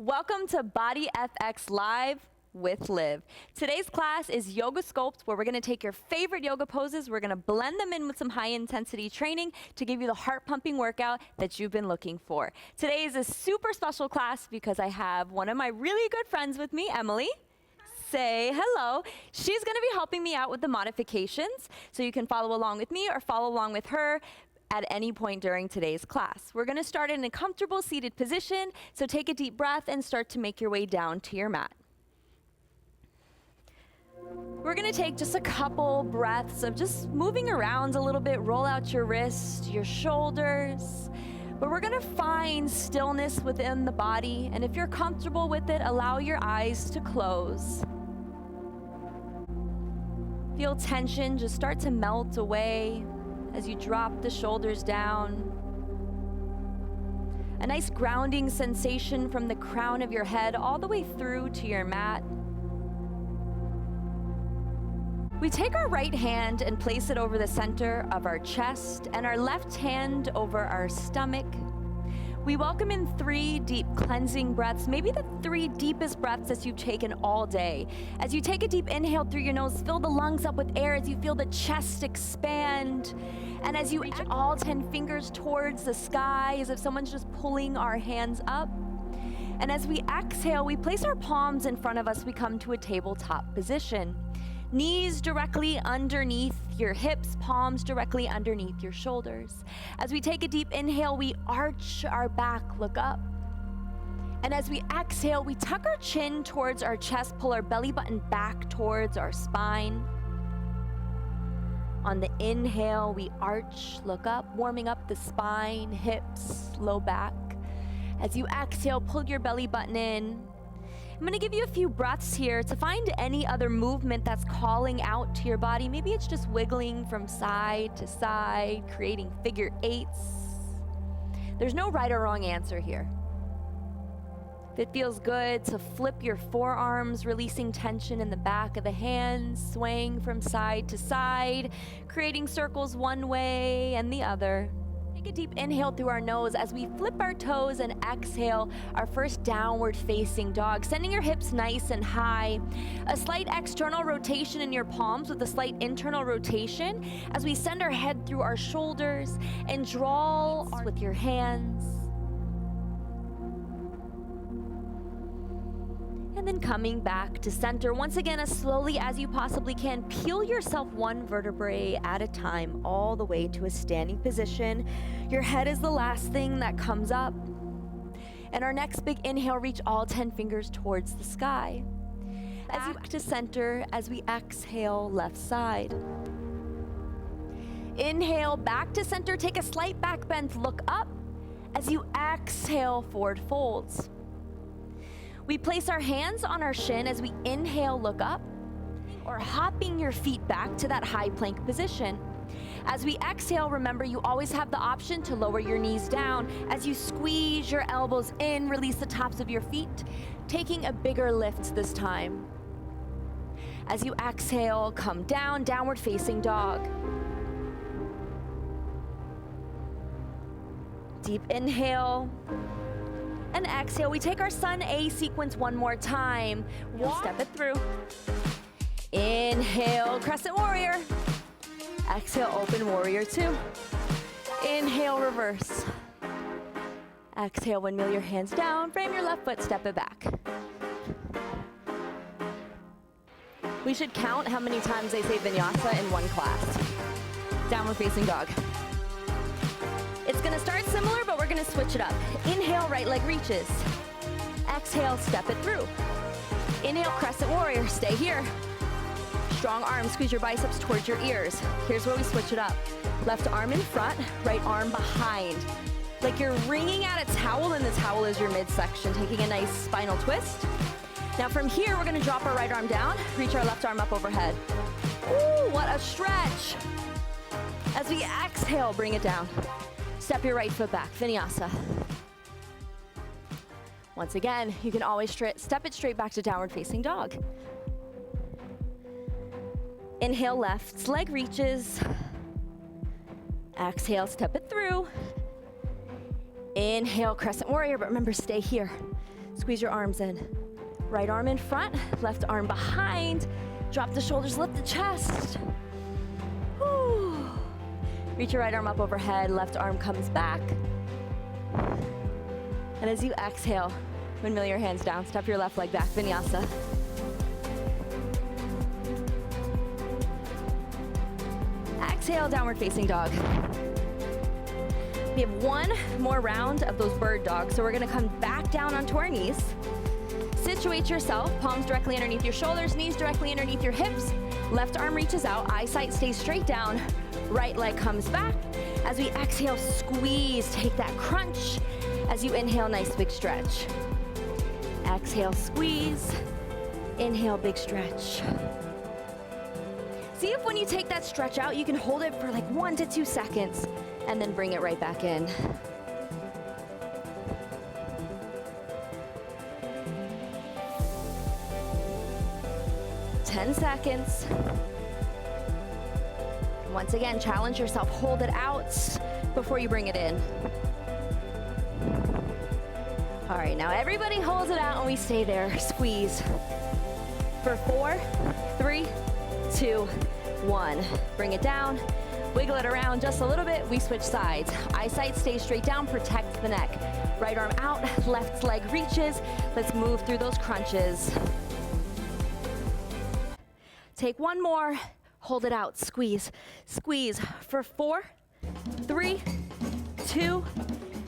Welcome to Body FX Live with Liv. Today's class is Yoga Sculpt, where we're gonna take your favorite yoga poses, we're gonna blend them in with some high intensity training to give you the heart pumping workout that you've been looking for. Today is a super special class because I have one of my really good friends with me, Emily. Say hello. She's gonna be helping me out with the modifications, so you can follow along with me or follow along with her at any point during today's class. We're gonna start in a comfortable seated position, so take a deep breath and start to make your way down to your mat. We're gonna take just a couple breaths of just moving around a little bit, roll out your wrists, your shoulders, but we're gonna find stillness within the body, and if you're comfortable with it, allow your eyes to close. Feel tension just start to melt away as you drop the shoulders down. A nice grounding sensation from the crown of your head all the way through to your mat. We take our right hand and place it over the center of our chest and our left hand over our stomach. We welcome in 3 deep cleansing breaths, maybe the 3 deepest breaths that you've taken all day. As you take a deep inhale through your nose, fill the lungs up with air as you feel the chest expand. And as you reach all 10 fingers towards the sky, as if someone's just pulling our hands up. And as we exhale, we place our palms in front of us, we come to a tabletop position. Knees directly underneath your hips, palms directly underneath your shoulders. As we take a deep inhale, we arch our back, look up. And as we exhale, we tuck our chin towards our chest, pull our belly button back towards our spine. On the inhale, we arch, look up, warming up the spine, hips, low back. As you exhale, pull your belly button in. I'm gonna give you a few breaths here to find any other movement that's calling out to your body. Maybe it's just wiggling from side to side, creating figure 8s. There's no right or wrong answer here. If it feels good to flip your forearms, releasing tension in the back of the hands, swaying from side to side, creating circles one way and the other. Take a deep inhale through our nose as we flip our toes and exhale our first downward facing dog, sending your hips nice and high. A slight external rotation in your palms with a slight internal rotation as we send our head through our shoulders and draw with your hands. And then coming back to center. Once again, as slowly as you possibly can, peel yourself 1 vertebrae at a time all the way to a standing position. Your head is the last thing that comes up. And our next big inhale, reach all 10 fingers towards the sky. As you back to center, as we exhale, left side. Inhale, back to center, take a slight back bend, look up. As you exhale, forward folds. We place our hands on our shin as we inhale, look up, or hopping your feet back to that high plank position. As we exhale, remember you always have the option to lower your knees down. As you squeeze your elbows in, release the tops of your feet, taking a bigger lift this time. As you exhale, come down, downward facing dog. Deep inhale. And exhale, we take our Sun A sequence one more time. Step it through. Inhale, Crescent Warrior. Exhale, Open Warrior 2. Inhale, reverse. Exhale, windmill your hands down, frame your left foot, step it back. We should count how many times they say vinyasa in one class. Downward facing dog. It's gonna start similar, but we're gonna switch it up. Inhale, right leg reaches. Exhale, step it through. Inhale, Crescent Warrior, stay here. Strong arms, squeeze your biceps towards your ears. Here's where we switch it up. Left arm in front, right arm behind. Like you're wringing out a towel and the towel is your midsection, taking a nice spinal twist. Now from here, we're gonna drop our right arm down, reach our left arm up overhead. Ooh, what a stretch. As we exhale, bring it down. Step your right foot back, vinyasa. Once again, you can always step it straight back to downward facing dog. Inhale, left leg reaches. Exhale, step it through. Inhale, Crescent Warrior, but remember, stay here. Squeeze your arms in. Right arm in front, left arm behind. Drop the shoulders, lift the chest. Whew. Reach your right arm up overhead, left arm comes back. And as you exhale, windmill your hands down, step your left leg back, vinyasa. Exhale, downward facing dog. We have one more round of those bird dogs, so we're gonna come back down onto our knees. Situate yourself, palms directly underneath your shoulders, knees directly underneath your hips. Left arm reaches out, eyesight stays straight down, right leg comes back. As we exhale, squeeze, take that crunch. As you inhale, nice big stretch. Exhale, squeeze. Inhale, big stretch. See if when you take that stretch out, you can hold it for like 1 to 2 seconds and then bring it right back in. Ten seconds. Once again, challenge yourself, hold it out before you bring it in. All right, now everybody holds it out and we stay there. Squeeze. For 4, 3, 2, 1. Bring it down, wiggle it around just a little bit. We switch sides. Eyesight stays straight down, protect the neck. Right arm out, left leg reaches. Let's move through those crunches. Take one more, hold it out, squeeze, squeeze. For 4, 3, 2,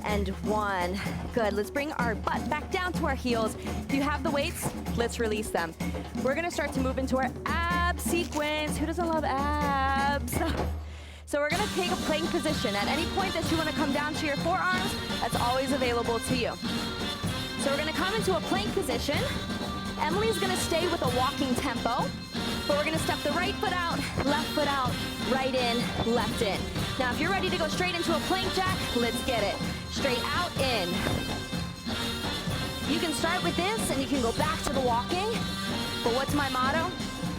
and 1. Good, let's bring our butt back down to our heels. If you have the weights, let's release them. We're gonna start to move into our ab sequence. Who doesn't love abs? So we're gonna take a plank position. At any point that you wanna come down to your forearms, that's always available to you. So we're gonna come into a plank position. Emily's gonna stay with a walking tempo, but we're gonna step the right foot out, right in, left in. Now, if you're ready to go straight into a plank jack, let's get it. Straight out, in. You can start with this and you can go back to the walking, but what's my motto?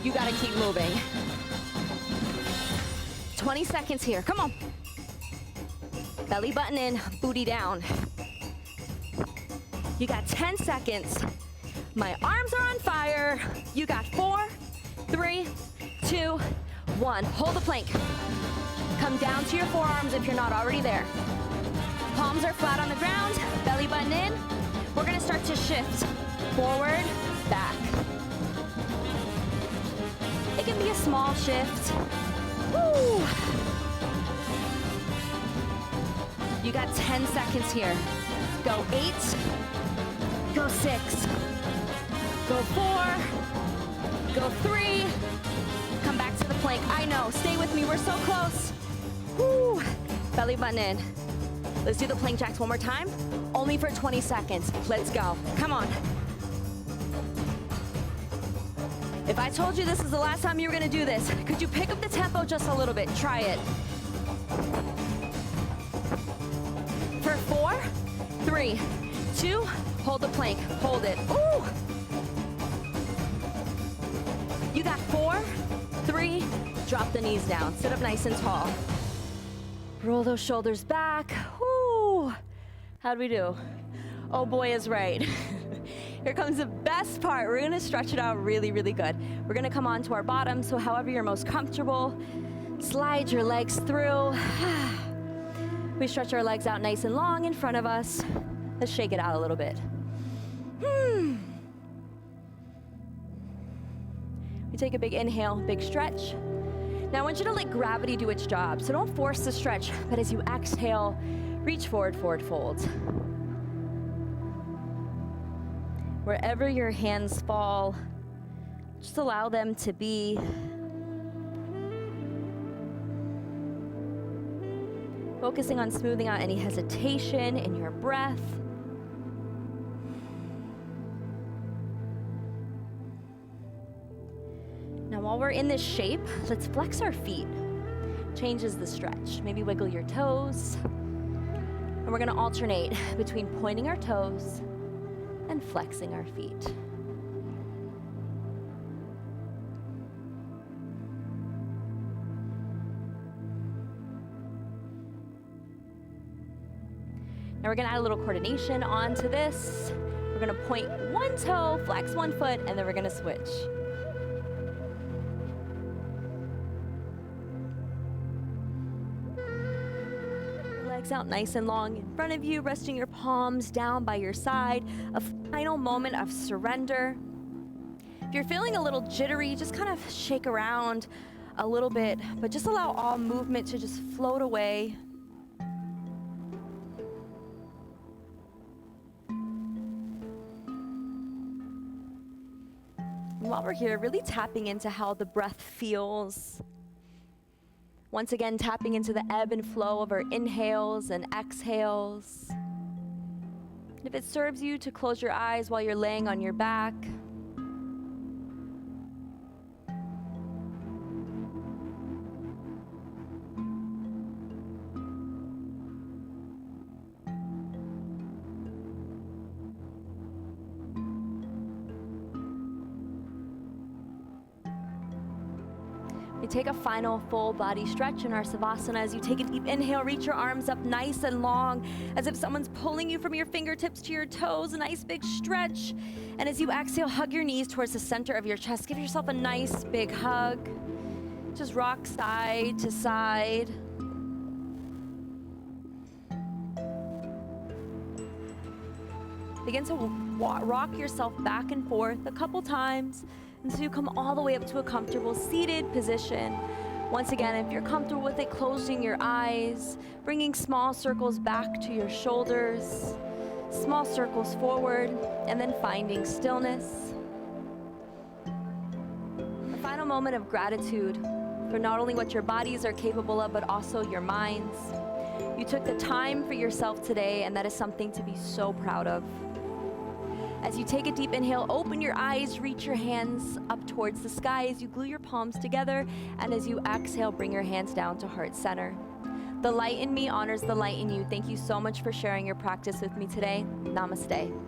You gotta keep moving. 20 seconds here, come on. Belly button in, booty down. You got 10 seconds. My arms are on fire. You got 4, 3, 2, 1. Hold the plank. Come down to your forearms if you're not already there. Palms are flat on the ground, belly button in. We're gonna start to shift forward, back. It can be a small shift. Woo! You got 10 seconds here. Go 8, go 6, go 4, go 3, come back to the plank. I know, stay with me, we're so close. Woo! Belly button in. Let's do the plank jacks one more time, only for 20 seconds. Let's go, come on. If I told you this is the last time you were gonna do this, could you pick up the tempo just a little bit? Try it. For 4, 3, 2, hold the plank, hold it. Ooh! You got 4, 3, drop the knees down, sit up nice and tall. Roll those shoulders back. Whoo! How'd we do? Oh boy is right. Here comes the best part. We're gonna stretch it out really, really good. We're gonna come onto our bottom, so however you're most comfortable, slide your legs through. We stretch our legs out nice and long in front of us. Let's shake it out a little bit. We take a big inhale, big stretch. Now I want you to let gravity do its job. So don't force the stretch, but as you exhale, reach forward, forward fold. Wherever your hands fall, just allow them to be. Focusing on smoothing out any hesitation in your breath. Now while we're in this shape, let's flex our feet. Changes the stretch. Maybe wiggle your toes. And we're gonna alternate between pointing our toes and flexing our feet. Now we're gonna add a little coordination onto this. We're gonna point one toe, flex one foot, and then we're gonna switch. Legs out nice and long in front of you, resting your palms down by your side. A final moment of surrender. If you're feeling a little jittery, just kind of shake around a little bit, but just allow all movement to just float away. And while we're here, really tapping into how the breath feels. Once again, tapping into the ebb and flow of our inhales and exhales. And if it serves you to close your eyes while you're laying on your back, we take a final full body stretch in our Savasana. As you take a deep inhale, reach your arms up nice and long, as if someone's pulling you from your fingertips to your toes, a nice big stretch. And as you exhale, hug your knees towards the center of your chest. Give yourself a nice big hug. Just rock side to side. Begin to rock yourself back and forth a couple times until you come all the way up to a comfortable seated position. Once again, if you're comfortable with it, closing your eyes, bringing small circles back to your shoulders, small circles forward, and then finding stillness. A final moment of gratitude for not only what your bodies are capable of, but also your minds. You took the time for yourself today, and that is something to be so proud of. As you take a deep inhale, open your eyes, reach your hands up towards the sky as you glue your palms together, and as you exhale, bring your hands down to heart center. The light in me honors the light in you. Thank you so much for sharing your practice with me today. Namaste.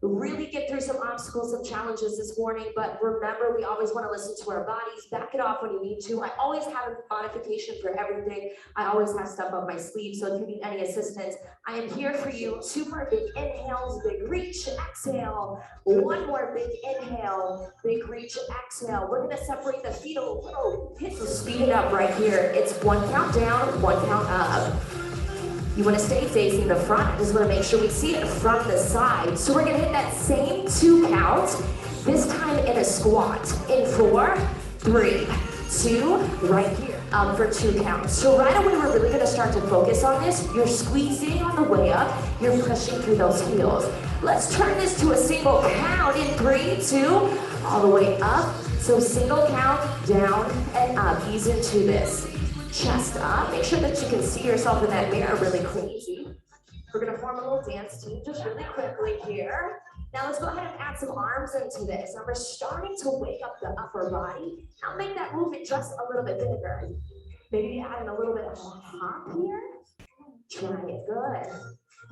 Really get through some obstacles, some challenges this morning, but remember, we always want to listen to our bodies. Back it off when you need to. I always have a modification for everything. I always have stuff up my sleeve, so if you need any assistance, I am here for you. 2 more big inhales, big reach, exhale. 1 more big inhale, big reach, exhale. We're going to separate the feet a little bit. So speed it up right here. It's 1 count down, 1 count up. You want to stay facing the front. I just want to make sure we see it from the side. So we're going to hit that same 2 count, this time in a squat. In 4, 3, 2, right here. Up for 2 counts. So right away, we're really going to start to focus on this. You're squeezing on the way up. You're pushing through those heels. Let's turn this to a single count in 3, 2, all the way up. So single count, down and up. Ease into this. Chest up. Make sure that you can see yourself in that mirror really crazy. We're going to form a little dance team just really quickly here. Now let's go ahead and add some arms into this. And we're starting to wake up the upper body. Now make that movement just a little bit bigger. Maybe add in a little bit of a hop here. Try it. Good.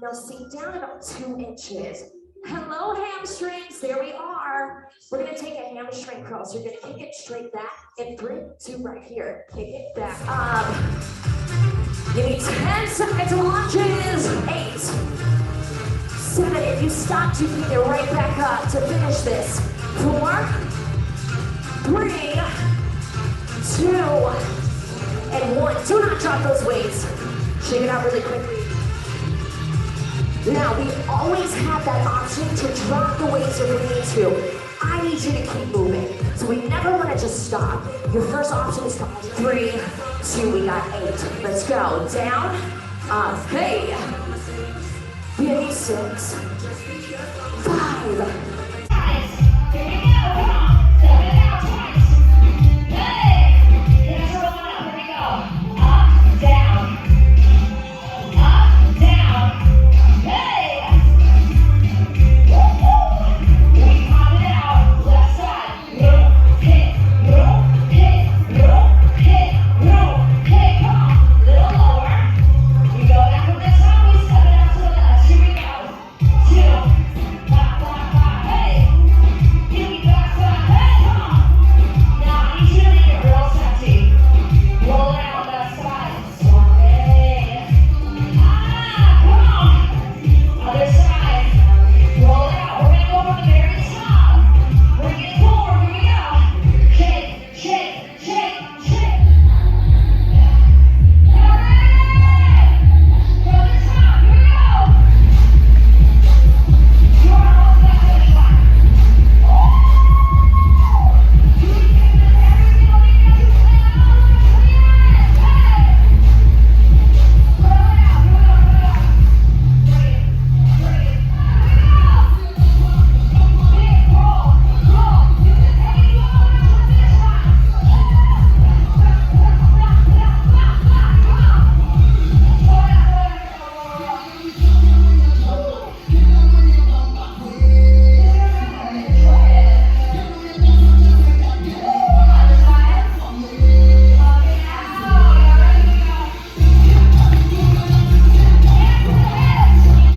Now sink down about 2 inches. Hello, hamstrings. There we are. We're going to take a hamstring curl. So you're going to kick it straight back in 3, 2, right here. Kick it back up. Give me 10 seconds of lunges. 8, 7. If you stop, you pick it right back up to finish this. 4, 3, 2, and 1. Do not drop those weights. Shake it out really quickly. Now, we always have that option to drop the weights if we need to. I need you to keep moving. So we never want to just stop. Your first option is to 3, 2, we got 8. Let's go. Down, up, hey. Give me 6, 5,